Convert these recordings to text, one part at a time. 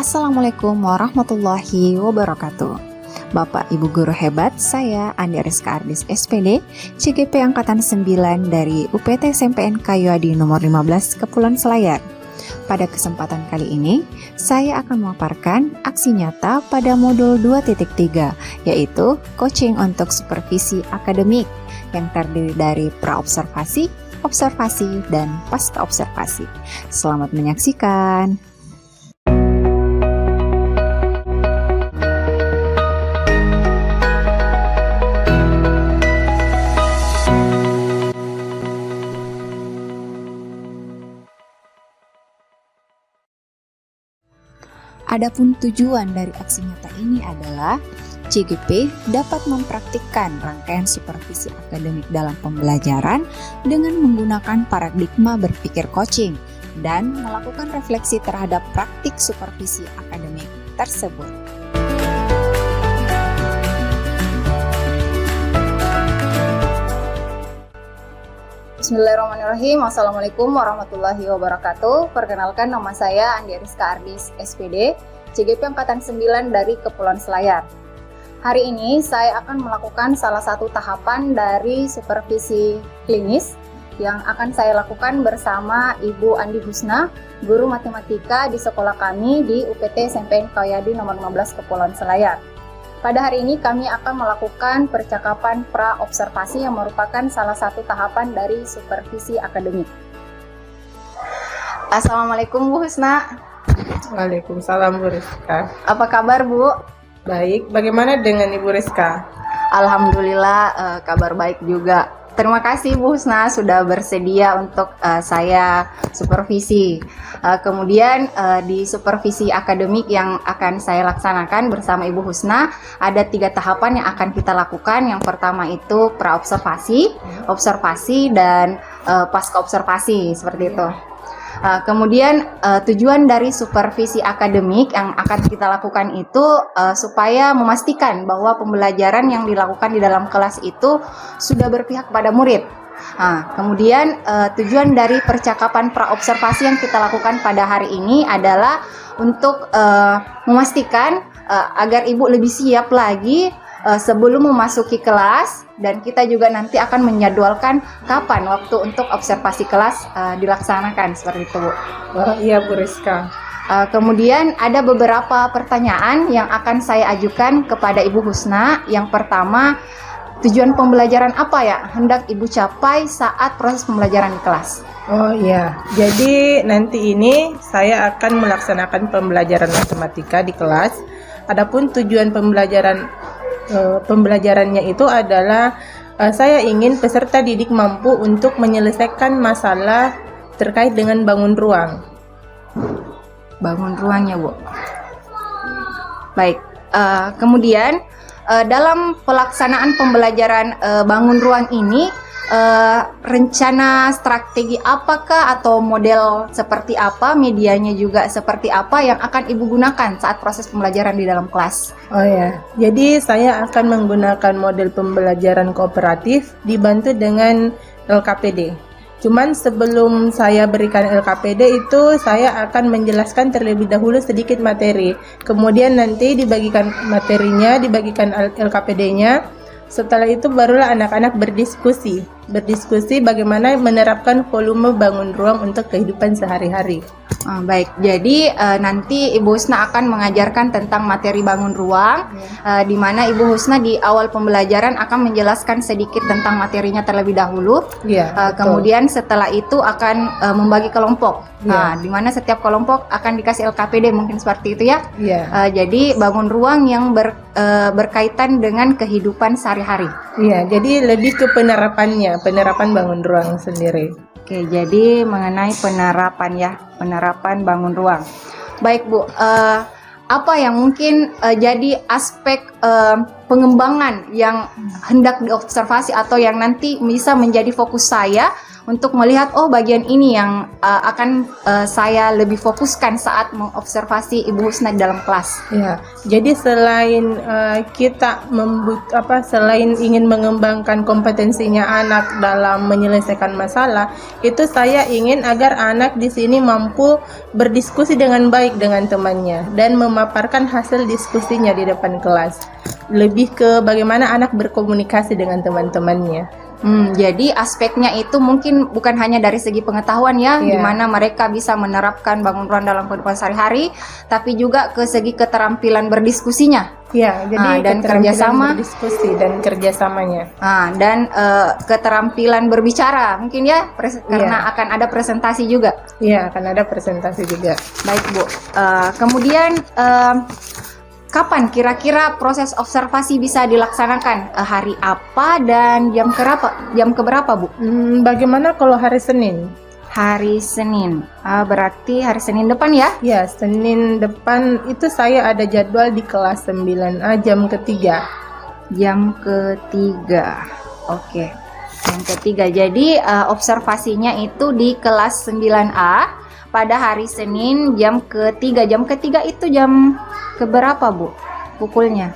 Assalamualaikum warahmatullahi wabarakatuh. Bapak Ibu Guru hebat, saya Andi Ariska Ardis SPD, CGP Angkatan 9 dari UPT SMPN Kayuadi nomor 15 Kepulauan Selayar. Pada kesempatan kali ini, saya akan memaparkan aksi nyata pada modul 2.3, yaitu coaching untuk supervisi akademik yang terdiri dari pra-observasi, observasi, dan pasca observasi. Selamat menyaksikan. Adapun tujuan dari aksi nyata ini adalah CGP dapat mempraktikkan rangkaian supervisi akademik dalam pembelajaran dengan menggunakan paradigma berpikir coaching dan melakukan refleksi terhadap praktik supervisi akademik tersebut. Bismillahirrahmanirrahim. Assalamualaikum warahmatullahi wabarakatuh. Perkenalkan, nama saya Andi Ariska Ardis SPD, CGP Angkatan 9 dari Kepulauan Selayar. Hari ini saya akan melakukan salah satu tahapan dari supervisi klinis yang akan saya lakukan bersama Ibu Andi Husna, guru matematika di sekolah kami di UPT SMPN Kayuadi nomor 15 Kepulauan Selayar. Pada hari ini kami akan melakukan percakapan pra-observasi yang merupakan salah satu tahapan dari supervisi akademik. Assalamualaikum Bu Husna. Waalaikumsalam Bu Rizka. Apa kabar Bu? Baik, bagaimana dengan Ibu Rizka? Alhamdulillah kabar baik juga. Terima kasih Bu Husna sudah bersedia untuk saya supervisi. Kemudian di supervisi akademik yang akan saya laksanakan bersama Ibu Husna, ada 3 tahapan yang akan kita lakukan. Yang pertama itu pra-observasi, observasi, dan pasca observasi, seperti itu. Kemudian tujuan dari supervisi akademik yang akan kita lakukan itu supaya memastikan bahwa pembelajaran yang dilakukan di dalam kelas itu sudah berpihak kepada murid. Kemudian tujuan dari percakapan pra-observasi yang kita lakukan pada hari ini adalah untuk memastikan agar Ibu lebih siap lagi sebelum memasuki kelas, dan kita juga nanti akan menjadwalkan kapan waktu untuk observasi kelas dilaksanakan, seperti itu Bu. Oh iya Bu Rizka. Kemudian ada beberapa pertanyaan yang akan saya ajukan kepada Ibu Husna. Yang pertama, tujuan pembelajaran apa ya hendak Ibu capai saat proses pembelajaran di kelas? Oh iya, jadi nanti ini saya akan melaksanakan pembelajaran matematika di kelas. Adapun tujuan pembelajarannya itu adalah saya ingin peserta didik mampu untuk menyelesaikan masalah terkait dengan bangun ruang. Bangun ruangnya Bu. Baik, kemudian dalam pelaksanaan pembelajaran bangun ruang ini, rencana strategi apakah atau model seperti apa, medianya juga seperti apa yang akan Ibu gunakan saat proses pembelajaran di dalam kelas? Oh ya, jadi saya akan menggunakan model pembelajaran kooperatif dibantu dengan LKPD. Cuman sebelum saya berikan LKPD itu, saya akan menjelaskan terlebih dahulu sedikit materi. Kemudian nanti dibagikan materinya, dibagikan LKPD-nya. Setelah itu barulah anak-anak berdiskusi bagaimana menerapkan volume bangun ruang untuk kehidupan sehari-hari. Baik, jadi nanti Ibu Husna akan mengajarkan tentang materi bangun ruang, di mana Ibu Husna di awal pembelajaran akan menjelaskan sedikit tentang materinya terlebih dahulu. Kemudian setelah itu akan membagi kelompok, di mana setiap kelompok akan dikasih LKPD, mungkin seperti itu ya. Jadi bangun ruang yang berkaitan dengan kehidupan sehari-hari. Iya, jadi lebih ke penerapan bangun ruang sendiri. Oke, jadi mengenai penerapan bangun ruang. Baik Bu, apa yang mungkin jadi aspek pengembangan yang hendak diobservasi atau yang nanti bisa menjadi fokus saya untuk melihat oh bagian ini yang akan saya lebih fokuskan saat mengobservasi Ibu Husna di dalam kelas. Ya, jadi selain kita selain ingin mengembangkan kompetensinya anak dalam menyelesaikan masalah, itu saya ingin agar anak di sini mampu berdiskusi dengan baik dengan temannya dan memaparkan hasil diskusinya di depan kelas. Lebih ke bagaimana anak berkomunikasi dengan teman-temannya. Jadi aspeknya itu mungkin bukan hanya dari segi pengetahuan ya, di mana mereka bisa menerapkan bangun ruang dalam kehidupan sehari-hari, tapi juga ke segi keterampilan berdiskusinya. Ya, jadi dan kerjasama, berdiskusi dan kerjasamanya. Dan keterampilan berbicara mungkin ya, karena akan ada presentasi juga. Iya, akan ada presentasi juga. Baik Bu. Kemudian kapan kira-kira proses observasi bisa dilaksanakan? Hari apa dan jam keberapa, Bu? Bagaimana kalau hari Senin? Hari Senin. Berarti hari Senin depan ya? Ya, Senin depan itu saya ada jadwal di kelas 9A jam ketiga. Jam ketiga. Oke. Jam ketiga. Jadi observasinya itu di kelas 9A pada hari Senin jam ketiga. Jam ketiga itu jam keberapa, Bu? Pukulnya?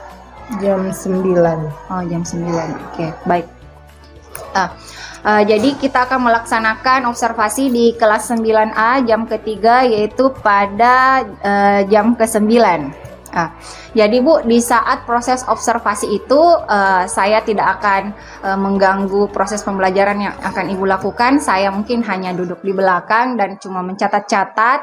Jam 9. Oh, jam 9. Oke, baik. Jadi kita akan melaksanakan observasi di kelas 9A jam ketiga, yaitu pada jam ke-9. Jadi Bu, di saat proses observasi itu saya tidak akan mengganggu proses pembelajaran yang akan Ibu lakukan. Saya mungkin hanya duduk di belakang dan cuma mencatat-catat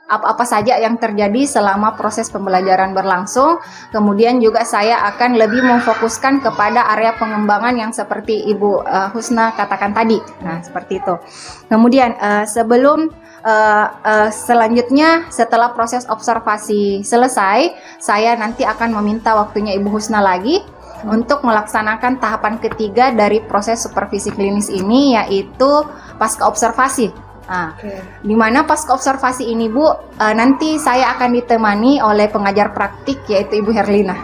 apa-apa saja yang terjadi selama proses pembelajaran berlangsung. Kemudian juga saya akan lebih memfokuskan kepada area pengembangan yang seperti Ibu Husna katakan tadi. Nah, seperti itu. Kemudian selanjutnya setelah proses observasi selesai, saya nanti akan meminta waktunya Ibu Husna lagi untuk melaksanakan tahapan ketiga dari proses supervisi klinis ini, yaitu pasca observasi. Di mana pasca observasi ini Bu, nanti saya akan ditemani oleh pengajar praktik yaitu Ibu Herlina.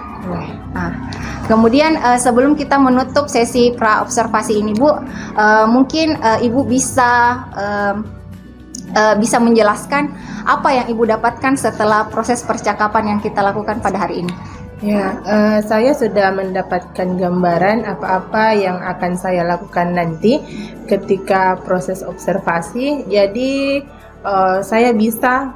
Kemudian sebelum kita menutup sesi pra observasi ini Bu, mungkin Ibu bisa menjelaskan apa yang Ibu dapatkan setelah proses percakapan yang kita lakukan pada hari ini. Ya, saya sudah mendapatkan gambaran apa-apa yang akan saya lakukan nanti ketika proses observasi. Jadi saya bisa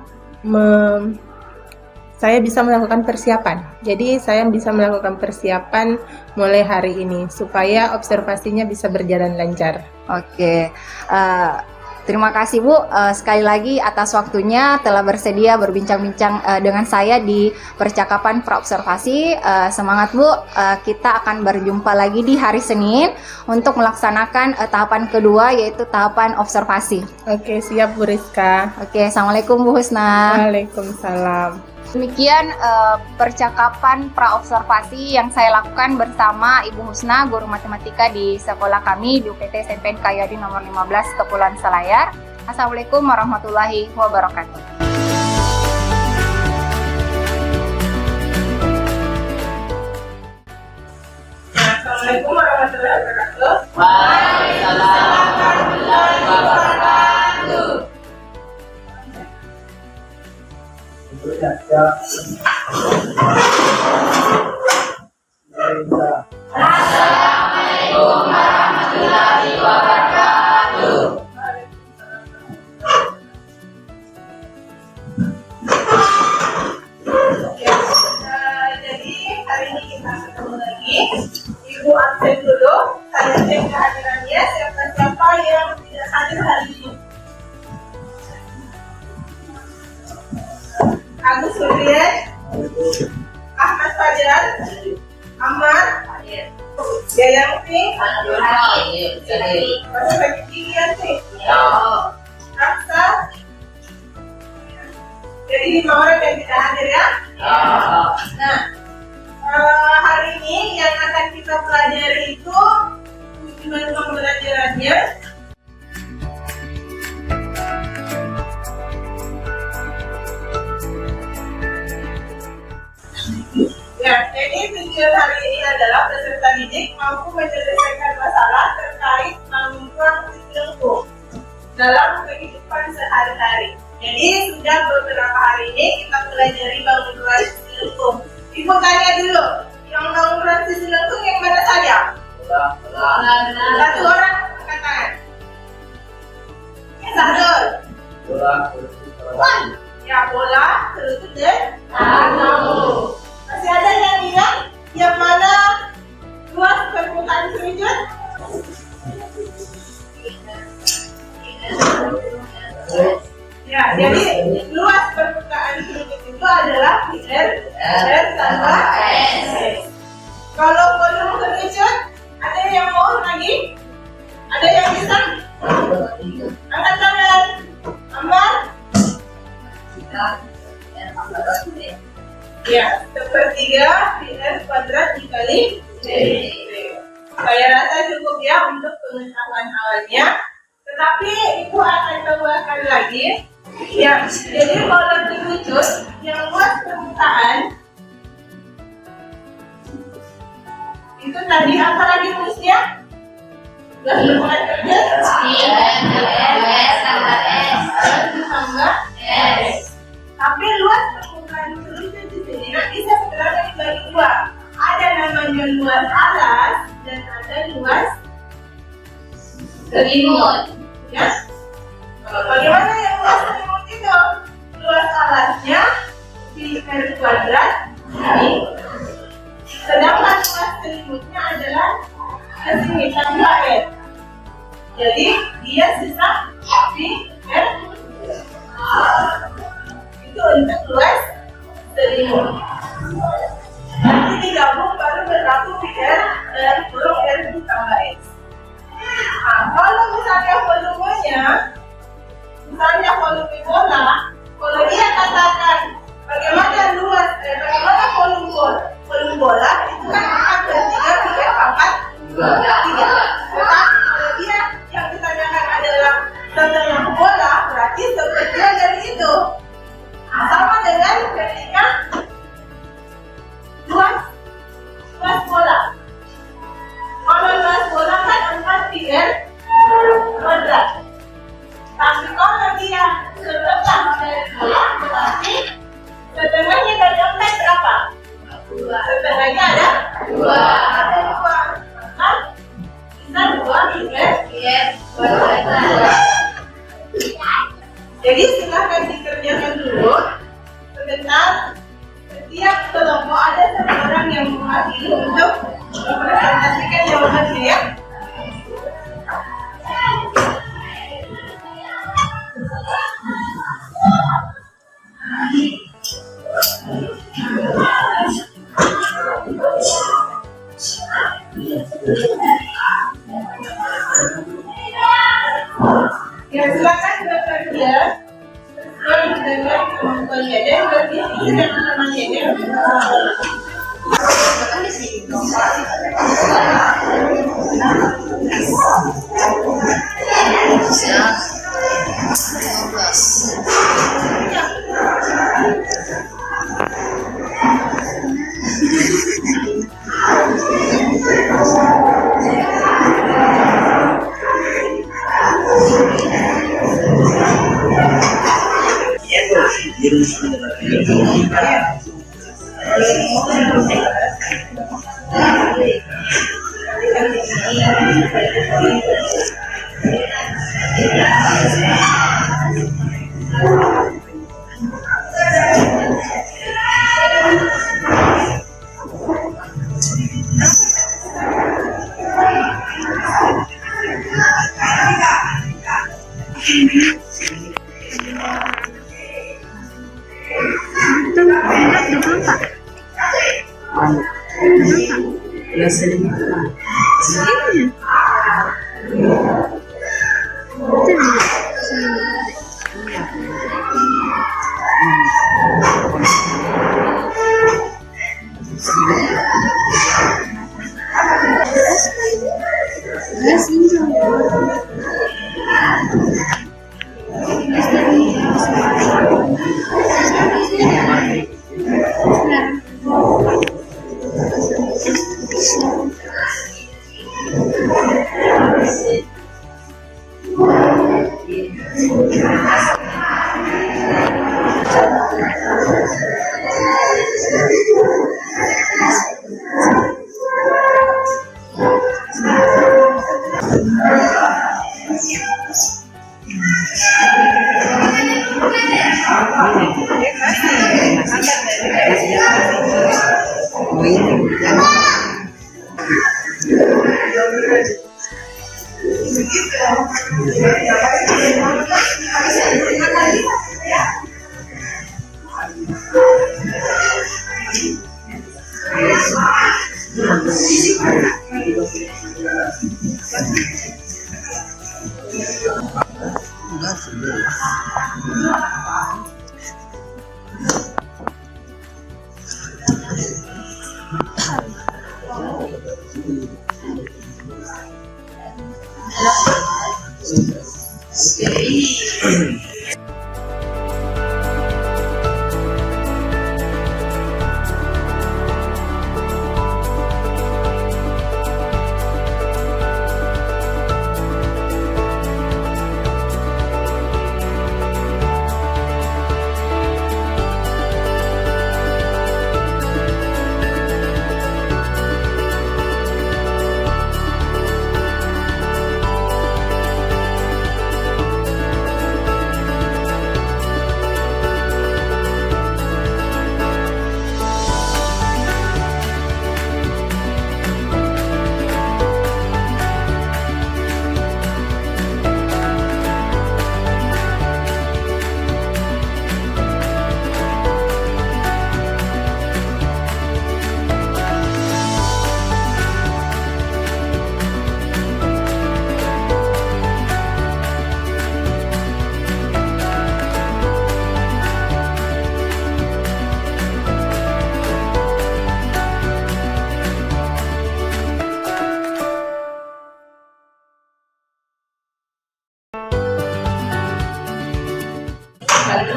melakukan persiapan. Jadi saya bisa melakukan persiapan mulai hari ini supaya observasinya bisa berjalan lancar. Oke. Terima kasih Bu, sekali lagi atas waktunya telah bersedia berbincang-bincang dengan saya di percakapan praobservasi. Semangat Bu, kita akan berjumpa lagi di hari Senin untuk melaksanakan tahapan kedua, yaitu tahapan observasi. Oke, siap Bu Rizka. Oke, Assalamualaikum Bu Husna. Waalaikumsalam. Demikian percakapan praobservasi yang saya lakukan bersama Ibu Husna, guru matematika di sekolah kami di UPT SMPN Kayu Adi nomor 15 Kepulauan Selayar. Assalamualaikum warahmatullahi wabarakatuh. Assalamualaikum warahmatullahi wabarakatuh. Waalaikumsalam warahmatullahi wabarakatuh. Assalamualaikum warahmatullahi wabarakatuh. Jadi hari ini kita ketemu lagi. Ibu absen dulu. Saya cek kehadirannya. Siapa-siapa yang tidak hadir hari ini? Agus Suryan, Ahmad Fajar, Ahmad, Yayang Singh, Raksa. Jadi 5 orang yang tidak hadir ya. Nah, hari ini yang akan kita pelajari itu tujuan pembelajarannya. Ya, jadi tujuan hari ini adalah peserta didik mampu menyelesaikan masalah terkait bangunan lingkungan dalam kehidupan sehari-hari. Jadi sudah beberapa hari ini kita pelajari bangunan lingkungan. Ibu tanya dulu, yang bangunan lingkungan yang mana saja? Satu orang katakan. Satu. Ya, bola, terus dan tanah. Masih ada yang ingat yang mana luas permukaan sujud? Ya, jadi luas permukaan sujud itu adalah R tambah S. Kalau volume sujud, ada yang mau lagi? Ada yang bisa? Angkat tangan. Ambar. Ya, sepertiga R kuadrat dikali D. Saya rasa cukup ya untuk pengetahuan awalnya. Tetapi Ibu akan tambahkan lagi. Ya, jadi kalau diwujud yang luas permukaan itu tadi apa lagi rumusnya? Luas permukaan kerja? Tambah S. Tapi luas permukaan sujud di sini nanti saya sebenarnya dibagi dua. Ada namanya luas alas dan ada luas selimut. Ya. Bagaimana yang luas selimut itu? Luas alasnya di R kuadrat ini. Sedangkan luas selimutnya adalah kesini tambah R. Jadi dia sisa di R. Itu untuk luas selimut. Nanti digabung baru berlaku di R dan kurung R ditambah S. Nah, kalau misalnya volumenya, misalnya volume bola, kalau dia katakan bagaimana volume bola itu kan 4/3 pi R pangkat 3. Tetapi kalau dia yang ditanyakan adalah setengah bola, berarti sepertiga dari itu. Sama dengan ketika luas bola. Kalau luas bola kan 4 pi R kuadrat. Tapi kalau dia setengah dari bola, berarti setengahnya dari 4 berapa? 2. Setengahnya ada 2. Ada 2. Maka bisa 2 pi R kuadrat. Jadi silahkan dikerjakan dulu. Sebentar, setiap kelompok ada satu orang yang mewakili untuk mempresentasikan jawabannya ya. Ya, silakan bekerja sesuai dengan kemampuannya dan berdiskusi dengan teman-temannya.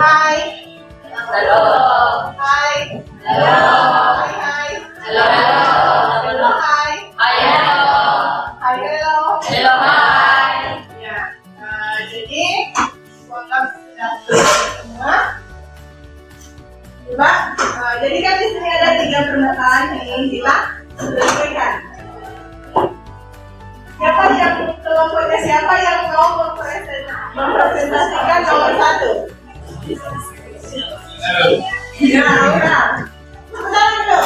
Hai. Halo. Hai. Halo. Hai. Halo. Halo. Hai. Halo. Hai. Halo. Halo. Hai. Ya. Jadi program sudah semua. Coba. Jadi kan di sini ada 3 permasalahan yang ingin kita selesaikan. Siapa yang mau mempresentasikan nomor 1? Ya, Aura. Sebentar dulu.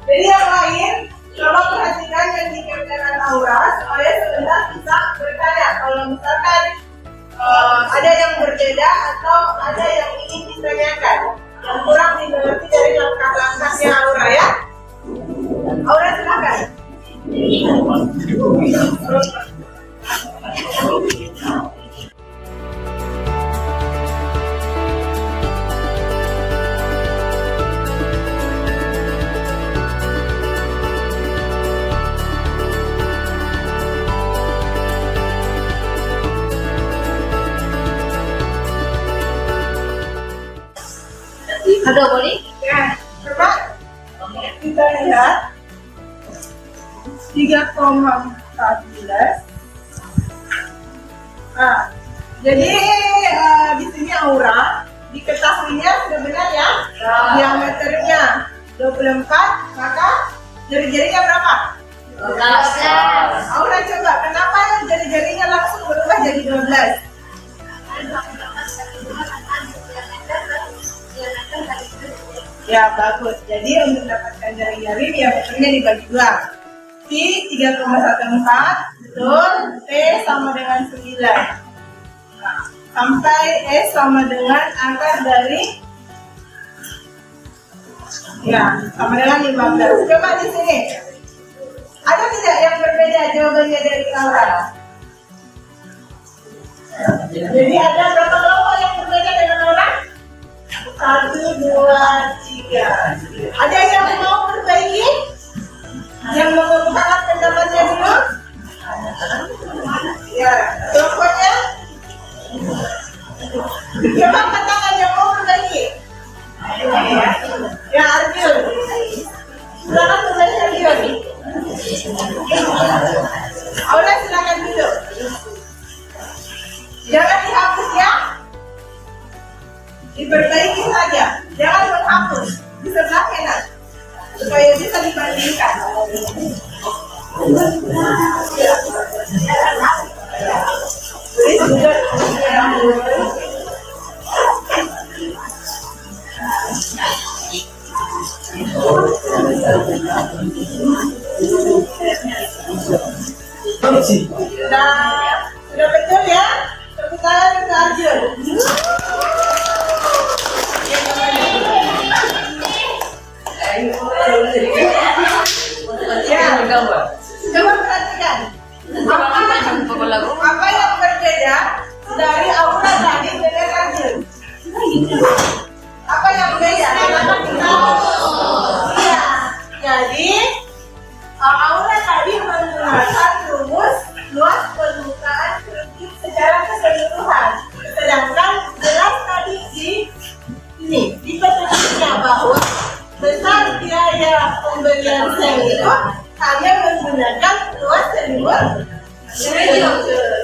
Jadi yang lain, coba perhatikan yang dikatakan Aura supaya sebentar bisa bertanya. Kalau misalkan ada yang berbeda atau ada yang ingin ditanyakan, yang kurang dimengerti dari langkah-langkahnya Aura ya. Aura silakan. Ada boleh? Ya, coba kita lihat 3,14. Nah, jadi di sini Aura diketahuinya sudah benar ya? Diameternya 24, maka jari-jarinya berapa? 12. Aura coba, kenapa jari-jarinya langsung berubah jadi 12? Ya, bagus. Jadi untuk mendapatkan jari-jari diameternya dibagi 2. P 3,14, betul. T sama dengan 9. Nah, sampai S sama dengan akar dari sama dengan 15. Coba di sini. Ada tidak yang berbeda jawabannya dari Aura? Jadi ada berapa kelompok yang berbeda dengan Aura? 1, 2, 3. Ada yang mau perbaiki? Yang mengungkapkan pendapatnya dulu? Ya, kelompoknya? Coba angkat tangan yang mau perbaiki. Ya, Arjun. Silakan perbaiki Arjun. Aura silakan duduk. Jangan dihapus ya. Diperbaiki saja, jangan menghapus di sebelah kanan supaya bisa dibandingkan. Arjun. Ya, coba perhatikan. Apa yang berbeda dari Aura tadi dengan Arjun? Apa yang beda? Iya. Jadi Aura tadi menggunakan rumus luas permukaan kerucut secara keseluruhan. Sedangkan jelas tadi di sini di petunjuknya bahwa besar biaya pembelian sel itu hanya menggunakan luas seluruh.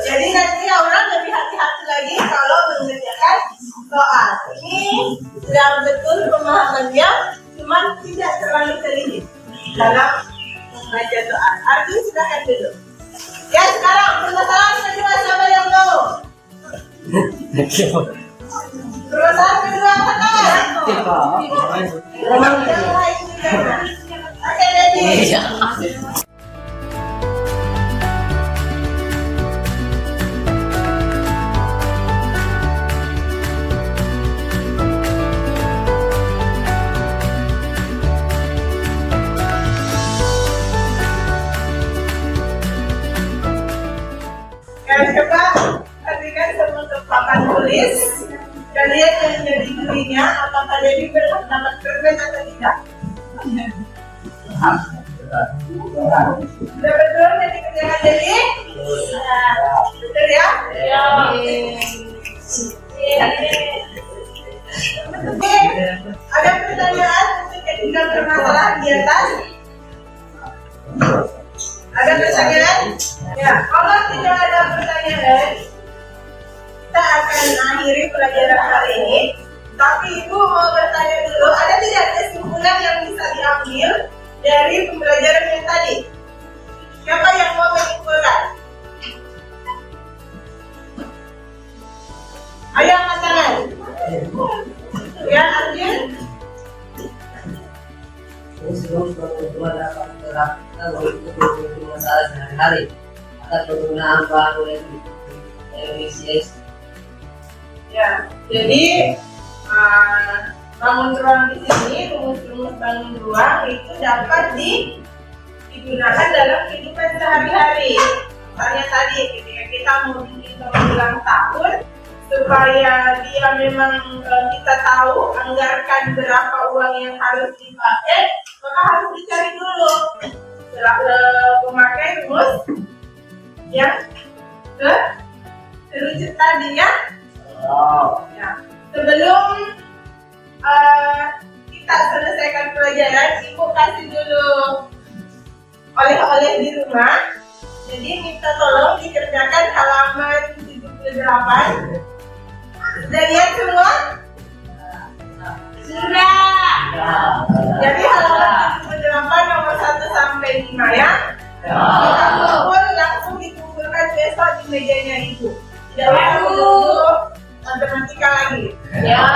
Jadi nanti orang lebih hati-hati lagi kalau mengerjakan soal. Ini sudah betul pemahamannya, cuman tidak terlalu teliti dalam membaca soal. Artinya silakan dulu. Ya, sekarang permasalahan kedua, siapa yang tahu? Permasalahan kedua katakan. Oke, Dedi. Coba perhatikan sebentuk papan tulis. Kalian yang jadi jurinya, apakah Dedi berpendapat berbeda atau tidak? Sudah betul jadi kerjaan Dedi? Betul ya? Ya. Oke. Ada pertanyaan untuk ketiga permasalahan di atas? Ada pertanyaan? Ya, kalau tidak ada pertanyaan, kita akan akhiri pelajaran hari ini. Tapi Ibu mau bertanya dulu, ada tidak kesimpulan yang bisa diambil dari pembelajaran yang tadi? Siapa yang mau menyimpulkan? Ayo angkat tangan. Ya, Arjun. Sebelum kebutuhan dapat terapkan untuk masalah sehari-hari akan penggunaan bahan efisiensi. Ya, jadi bangun ruang di sini, rumus-rumus bangun ruang itu dapat digunakan dalam kehidupan sehari-hari. Misalnya tadi ketika kita mau bikin ulang tahun, supaya dia memang kita tahu anggarkan berapa uang yang harus dipakai, maka harus dicari dulu memakai rumus yang terucut tadi ya. Ya. Sebelum kita selesaikan pelajaran, Ibu kasih dulu oleh-oleh di rumah. Jadi minta tolong dikerjakan halaman 78. Sudah lihat semua? Sudah. Jadi halaman 78 nomor 1 sampai 5 ya. Kita kumpul, langsung dikumpulkan besok di mejanya Ibu. Tidak perlu matematika lagi. Ya.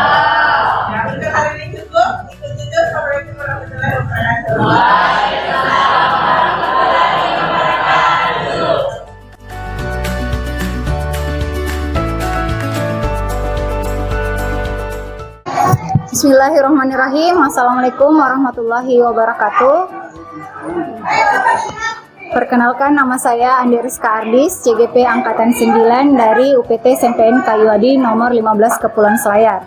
Ya, untuk hari ini cukup. Ikut jujur. Assalamualaikum warahmatullahi wabarakatuh. Bismillahirrahmanirrahim. Assalamualaikum warahmatullahi wabarakatuh. Perkenalkan, nama saya Andi Rizka Ardis, CGP Angkatan 9 dari UPT SMPN Kayuadi nomor 15 Kepulauan Selayar.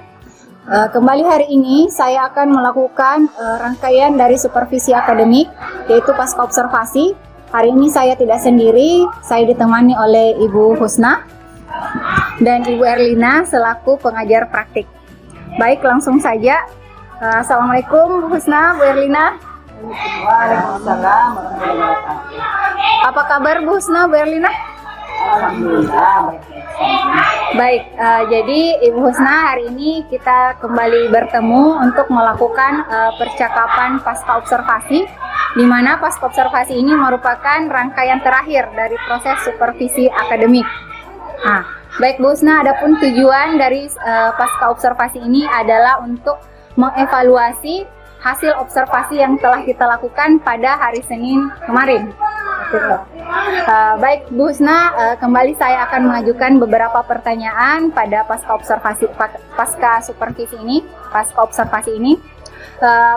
Kembali hari ini saya akan melakukan rangkaian dari supervisi akademik, yaitu pasca observasi. Hari ini saya tidak sendiri, saya ditemani oleh Ibu Husna dan Ibu Erlina selaku pengajar praktik. Baik, langsung saja. Assalamualaikum Bu Husna, Bu Erlina. Waalaikumsalam warahmatullahi wabarakatuh. Apa kabar Bu Husna, Bu Erlina? Alhamdulillah. Baik, jadi Ibu Husna, hari ini kita kembali bertemu untuk melakukan percakapan pasca observasi, di mana pasca observasi ini merupakan rangkaian terakhir dari proses supervisi akademik. Nah, baik Bu Husna, adapun tujuan dari pasca observasi ini adalah untuk mengevaluasi hasil observasi yang telah kita lakukan pada hari Senin kemarin. Baik Bu Husna, kembali saya akan mengajukan beberapa pertanyaan pada pasca observasi ini.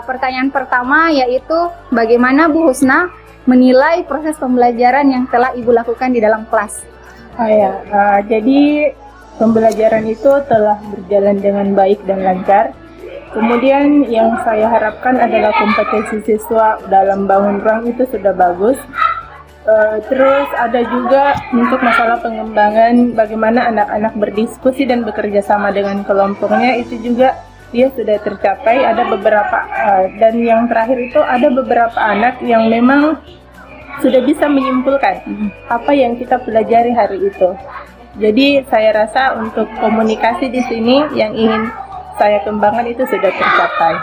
Pertanyaan pertama yaitu bagaimana Bu Husna menilai proses pembelajaran yang telah Ibu lakukan di dalam kelas? Jadi pembelajaran itu telah berjalan dengan baik dan lancar. Kemudian yang saya harapkan adalah kompetensi siswa dalam bangun ruang itu sudah bagus. Terus ada juga untuk masalah pengembangan bagaimana anak-anak berdiskusi dan bekerja sama dengan kelompoknya, itu juga dia sudah tercapai. Ada beberapa dan yang terakhir itu ada beberapa anak yang memang sudah bisa menyimpulkan apa yang kita pelajari hari itu. Jadi saya rasa untuk komunikasi di sini yang ingin saya kembangkan itu sudah tercapai.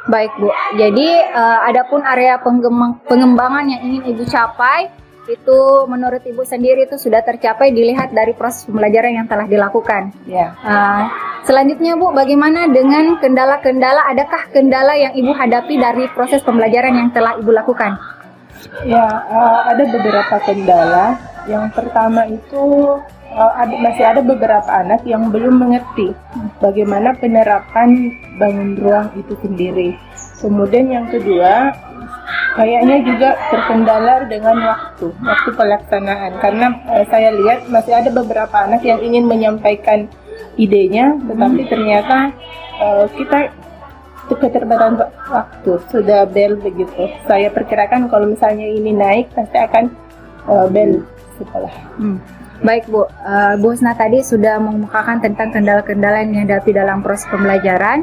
Baik Bu, jadi adapun area pengembangan yang ingin Ibu capai itu menurut Ibu sendiri itu sudah tercapai dilihat dari proses pembelajaran yang telah dilakukan. Ya. Selanjutnya Bu, bagaimana dengan kendala-kendala? Adakah kendala yang Ibu hadapi dari proses pembelajaran yang telah Ibu lakukan? Ada beberapa kendala. Yang pertama itu masih ada beberapa anak yang belum mengerti bagaimana penerapan bangun ruang itu sendiri. Kemudian yang kedua, kayaknya juga terkendala dengan waktu pelaksanaan, karena saya lihat masih ada beberapa anak yang ingin menyampaikan idenya, tetapi ternyata kita keterbatasan waktu, sudah bel begitu. Saya perkirakan kalau misalnya ini naik pasti akan bel setelah. Baik Bu, Bu Husna tadi sudah mengemukakan tentang kendala-kendala yang dihadapi dalam proses pembelajaran.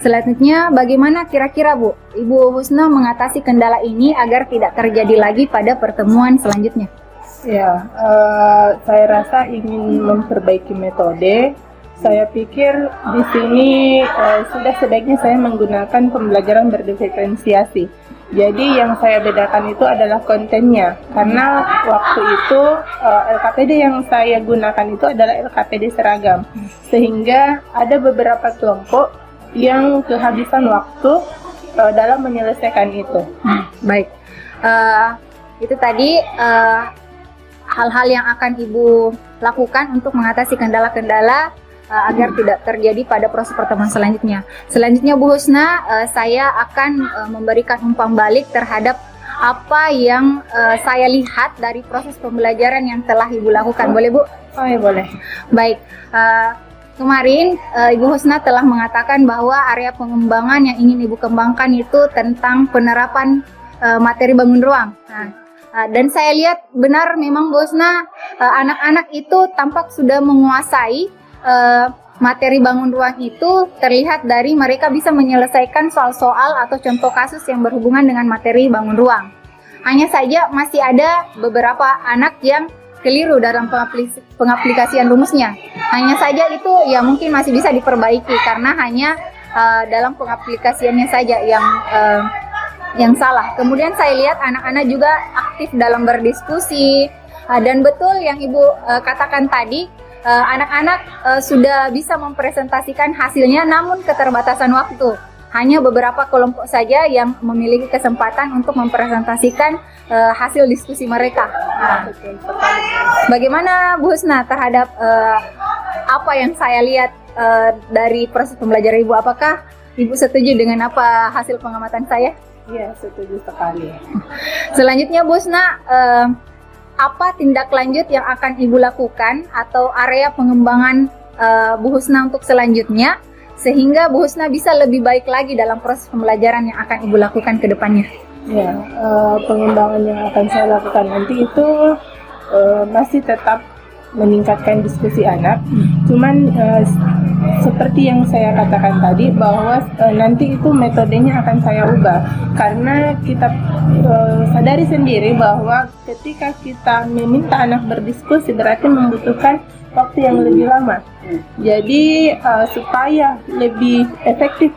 Selanjutnya, bagaimana kira-kira Bu, Ibu Husna mengatasi kendala ini agar tidak terjadi lagi pada pertemuan selanjutnya? Saya rasa ingin memperbaiki metode. Saya pikir di sini sudah sebaiknya saya menggunakan pembelajaran berdiferensiasi. Jadi yang saya bedakan itu adalah kontennya, karena waktu itu LKPD yang saya gunakan itu adalah LKPD seragam, sehingga ada beberapa kelompok yang kehabisan waktu dalam menyelesaikan itu. Baik, itu tadi hal-hal yang akan Ibu lakukan untuk mengatasi kendala-kendala agar tidak terjadi pada proses pertemuan selanjutnya. Selanjutnya Bu Husna, saya akan memberikan umpan balik terhadap apa yang saya lihat dari proses pembelajaran yang telah Ibu lakukan. Boleh Bu? Ya boleh. Baik, kemarin Ibu Husna telah mengatakan bahwa area pengembangan yang ingin Ibu kembangkan itu tentang penerapan materi bangun ruang. Dan saya lihat benar memang Bu Husna, anak-anak itu tampak sudah menguasai materi bangun ruang itu, terlihat dari mereka bisa menyelesaikan soal-soal atau contoh kasus yang berhubungan dengan materi bangun ruang. Hanya saja masih ada beberapa anak yang keliru dalam pengaplikasian rumusnya. Hanya saja itu ya mungkin masih bisa diperbaiki karena hanya dalam pengaplikasiannya saja yang salah. Kemudian saya lihat anak-anak juga aktif dalam berdiskusi, dan betul yang Ibu katakan tadi, anak-anak sudah bisa mempresentasikan hasilnya, namun keterbatasan waktu. Hanya beberapa kelompok saja yang memiliki kesempatan untuk mempresentasikan hasil diskusi mereka. Bagaimana Bu Husna terhadap apa yang saya lihat dari proses pembelajaran Ibu? Apakah Ibu setuju dengan apa hasil pengamatan saya? Iya, setuju sekali. Selanjutnya Bu Husna, apa tindak lanjut yang akan Ibu lakukan atau area pengembangan Bu Husna untuk selanjutnya sehingga Bu Husna bisa lebih baik lagi dalam proses pembelajaran yang akan Ibu lakukan ke depannya? Ya, pengembangan yang akan saya lakukan nanti itu masih tetap meningkatkan diskusi anak. Cuman seperti yang saya katakan tadi bahwa nanti itu metodenya akan saya ubah, karena kita sadari sendiri bahwa ketika kita meminta anak berdiskusi berarti membutuhkan waktu yang lebih lama. Jadi supaya lebih efektif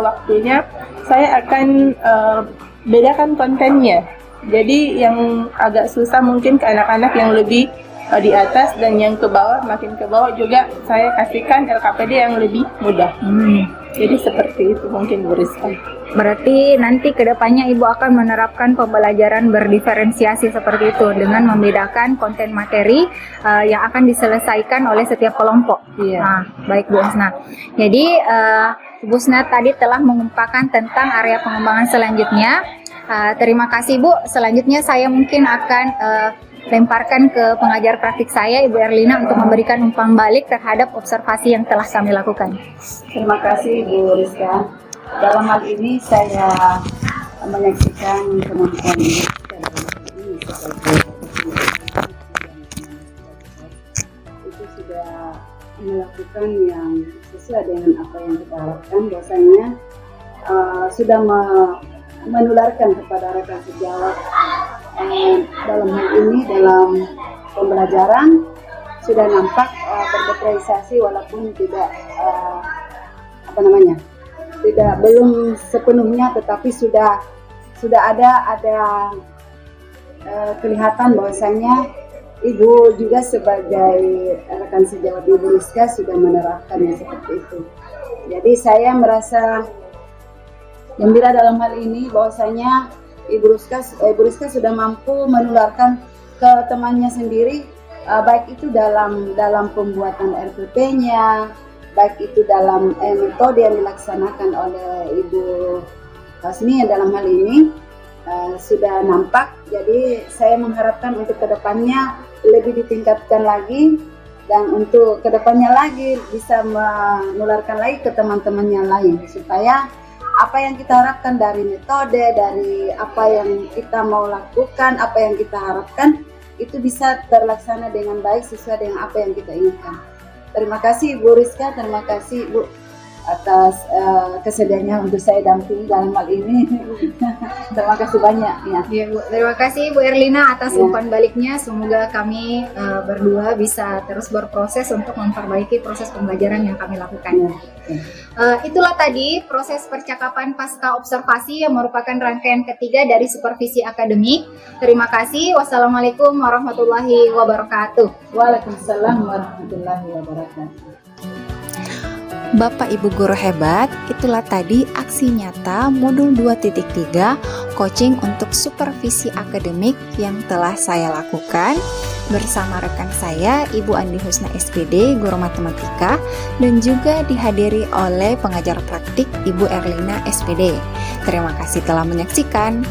waktunya, saya akan bedakan kontennya. Jadi yang agak susah mungkin ke anak-anak yang lebih di atas, dan yang ke bawah, makin ke bawah juga saya kasihkan LKPD yang lebih mudah. Jadi seperti itu mungkin Bu Rizka. Berarti nanti kedepannya Ibu akan menerapkan pembelajaran berdiferensiasi seperti itu dengan membedakan konten materi yang akan diselesaikan oleh setiap kelompok. Iya. Nah, baik Bu Husna. Jadi Bu Husna tadi telah mengumpulkan tentang area pengembangan selanjutnya. Terima kasih Bu. Selanjutnya saya mungkin akan lemparkan ke pengajar praktik saya, Ibu Erlina, untuk memberikan umpan balik terhadap observasi yang telah kami lakukan. Terima kasih Bu Rizka. Dalam hal ini saya menyaksikan kemampuan ini sebagai itu sudah melakukan yang sesuai dengan apa yang kita harapkan, bahwasanya sudah menularkan kepada rekan sejawat dalam hal ini dalam pembelajaran sudah nampak berdiferensiasi walaupun tidak belum sepenuhnya, tetapi sudah ada kelihatan bahwasanya Ibu juga sebagai rekan sejawat Ibu Rizka sudah menerapkannya seperti itu. Jadi saya merasa gembira dalam hal ini bahwasanya Ibu Rizka sudah mampu menularkan ke temannya sendiri, baik itu dalam pembuatan RPP-nya, baik itu dalam metode yang dilaksanakan oleh Ibu Hasni dalam hal ini sudah nampak. Jadi saya mengharapkan untuk kedepannya lebih ditingkatkan lagi, dan untuk kedepannya lagi bisa menularkan lagi ke teman-temannya lain, supaya apa yang kita harapkan dari metode, dari apa yang kita mau lakukan, apa yang kita harapkan, itu bisa terlaksana dengan baik sesuai dengan apa yang kita inginkan. Terima kasih Bu Rizka, terima kasih Bu atas kesediaannya untuk saya dampingi dalam hal ini. Terima kasih banyak. Ya, Bu. Terima kasih Bu Erlina atas umpan baliknya. Semoga kami berdua bisa terus berproses untuk memperbaiki proses pembelajaran yang kami lakukan. Itulah tadi proses percakapan pasca observasi yang merupakan rangkaian ketiga dari supervisi akademik. Terima kasih. Wassalamualaikum warahmatullahi wabarakatuh. Waalaikumsalam warahmatullahi wabarakatuh. Bapak Ibu guru hebat, itulah tadi aksi nyata modul 2.3 coaching untuk supervisi akademik yang telah saya lakukan bersama rekan saya Ibu Andi Husna SPD, guru matematika, dan juga dihadiri oleh pengajar praktik Ibu Erlina SPD. Terima kasih telah menyaksikan.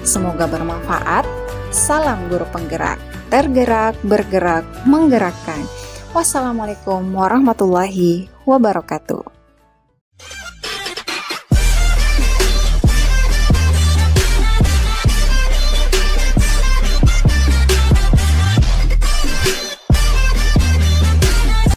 Semoga bermanfaat. Salam guru penggerak, tergerak, bergerak, menggerakkan. Wassalamualaikum warahmatullahi wabarakatuh.